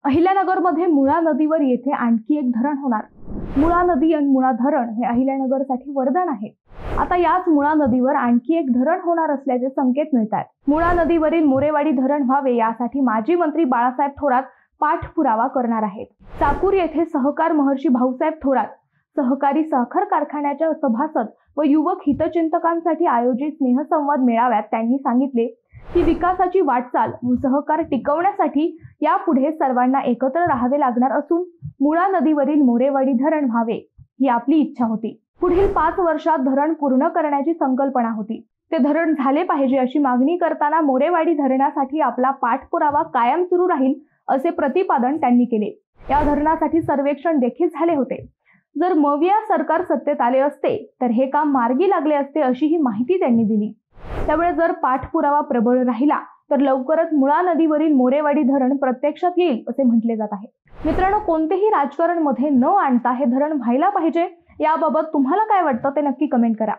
अहिल्यानगरमध्ये मुळा नदीवर येथे आणखी एक धरण होणार। मुळा नदी आणि मुळा धरण हे अहिल्यानगरसाठी वरदान आहे। आता याच मुळा नदीवर आणखी एक धरण होणार असल्याचे संकेत मिळतात। मुळा नदीवरील मोरेवाडी धरण व्हावे यासाठी माजी मंत्री बाळासाहेब थोरात पाठपुरावा करणार आहेत। चाकूर येथे सहकार महर्षी भाऊसाहेब थोरात सहकारी साखर कारखान्याच्या सभासद व युवक हितचिंतकांसाठी आयोजित स्नेहसंवाद मेळाव्यात त्यांनी सांगितले की विकासाची वाटचाल व सहकार टिकवण्यासाठी यापुढे सर्वांना एकत्र राहावे लागणार असून मुळा नदीवरील मोरेवाडी धरण व्हावे ही आपली इच्छा होती। पुढील 5 वर्षात धरण पूर्ण करण्याची संकल्पना होती। ते धरण झाले पाहिजे अशी मागणी करताना मोरेवाडी धरणासाठी आपला पाठपुरावा कायम सुरू राहील असे प्रतिपादन त्यांनी केले। या धरणासाठी सर्वेक्षण देखील झाले होते। जर मविया सरकार सत्तेत आले असते तर हे काम मार्गी लागले असते अशी ही माहिती त्यांनी दिली। त्यामुळे जर पाठपुरावा प्रबळ राहिला तर लवकरच मुळा नदीवरील मोरेवाडी धरण प्रत्यक्षात येईल असे म्हटले जात आहे। मित्रांनो, कोणतेही राजकारण मध्ये न आणता हे धरण व्हायला पाहिजे याबाबत तुम्हाला काय वाटतं ते नक्की कमेंट करा।